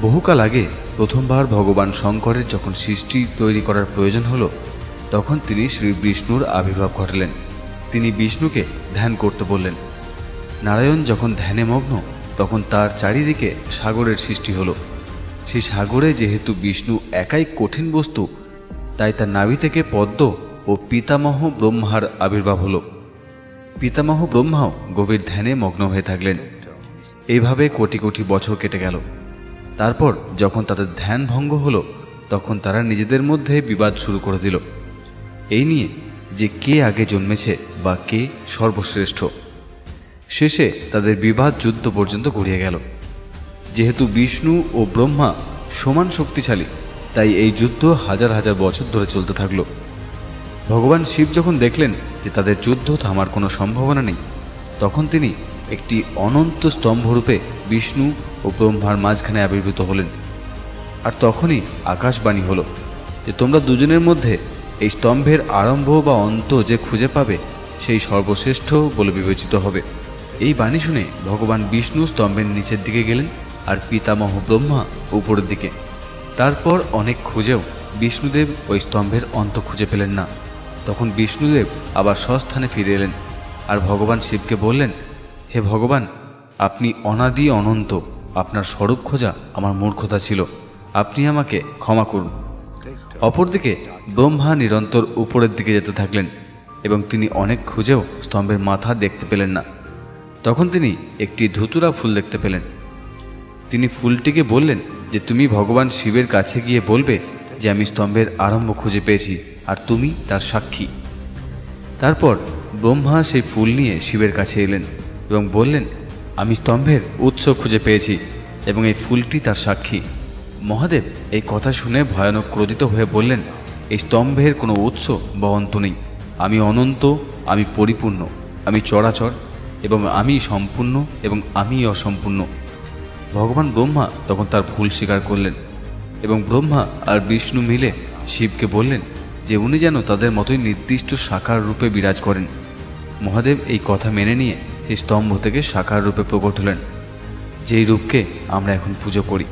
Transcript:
বহুকাল আগে প্রথমবার ভগবান শঙ্করের যখন সৃষ্টি তৈরি করার প্রয়োজন হলো, তখন তিনি শ্রী বিষ্ণুর আবির্ভাব ঘটালেন। তিনি বিষ্ণুকে ধ্যান করতে বললেন। নারায়ণ যখন ধ্যানে মগ্ন, তখন তার চারিদিকে সাগরের সৃষ্টি হলো। সেই সাগরে যেহেতু বিষ্ণু একাই কঠিন বস্তু, তাই তার নাভি থেকে পদ্ম ও পিতামহ ব্রহ্মার আবির্ভাব হলো। পিতামহ ব্রহ্মাও গভীর ধ্যানে মগ্ন হয়ে থাকলেন। এইভাবে কোটি কোটি বছর কেটে গেল। তারপর যখন তাদের ধ্যান ভঙ্গ হলো, তখন তারা নিজেদের মধ্যে বিবাদ শুরু করে দিল এই নিয়ে যে কে আগে জন্মেছে বা কে সর্বশ্রেষ্ঠ। শেষে তাদের বিবাদ যুদ্ধ পর্যন্ত গড়িয়ে গেল। যেহেতু বিষ্ণু ও ব্রহ্মা সমান শক্তিশালী, তাই এই যুদ্ধ হাজার হাজার বছর ধরে চলতে থাকলো। ভগবান শিব যখন দেখলেন যে তাদের যুদ্ধ থামার কোনো সম্ভাবনা নেই, তখন তিনি একটি অনন্ত স্তম্ভরূপে বিষ্ণু ও ব্রহ্মার মাঝখানে আবির্ভূত হলেন। আর তখনই আকাশবাণী হলো যে তোমরা দুজনের মধ্যে এই স্তম্ভের আরম্ভ বা অন্ত যে খুঁজে পাবে, সেই সর্বশ্রেষ্ঠ বলে বিবেচিত হবে। এই বাণী শুনে ভগবান বিষ্ণু স্তম্ভের নিচের দিকে গেলেন, আর পিতামহ ব্রহ্মা উপরের দিকে। তারপর অনেক খুঁজেও বিষ্ণুদেব ওই স্তম্ভের অন্ত খুঁজে পেলেন না। তখন বিষ্ণুদেব আবার স্বস্থানে ফিরে এলেন আর ভগবান শিবকে বললেন, হে ভগবান, আপনি অনাদি অনন্ত, আপনার স্বরূপ খোঁজা আমার মূর্খতা ছিল, আপনি আমাকে ক্ষমা করুন। অপরদিকে ব্রহ্মা নিরন্তর উপরের দিকে যেতে থাকলেন এবং তিনি অনেক খুঁজেও স্তম্ভের মাথা দেখতে পেলেন না। তখন তিনি একটি ধুতুরা ফুল দেখতে পেলেন। তিনি ফুলটিকে বললেন যে তুমি ভগবান শিবের কাছে গিয়ে বলবে যে আমি স্তম্ভের আরম্ভ খুঁজে পেয়েছি আর তুমি তার সাক্ষী। তারপর ব্রহ্মা সেই ফুল নিয়ে শিবের কাছে এলেন এবং বললেন, আমি স্তম্ভের উৎস খুঁজে পেয়েছি এবং এই ফুলটি তার সাক্ষী। মহাদেব এই কথা শুনে ভয়ানক ক্রোধিত হয়ে বললেন, এই স্তম্ভের কোনো উৎস বা অন্ত নেই। আমি অনন্ত, আমি পরিপূর্ণ, আমি চরাচর এবং আমি সম্পূর্ণ এবং আমি অসম্পূর্ণ। ভগবান ব্রহ্মা তখন তার ভুল স্বীকার করলেন এবং ব্রহ্মা আর বিষ্ণু মিলে শিবকে বললেন যে উনি যেন তাদের মতোই নির্দিষ্ট সাকার রূপে বিরাজ করেন। মহাদেব এই কথা মেনে নিয়ে সেই স্তম্ভ থেকে সাকার রূপে প্রকট হলেন, যেই রূপকে আমরা এখন পুজো করি।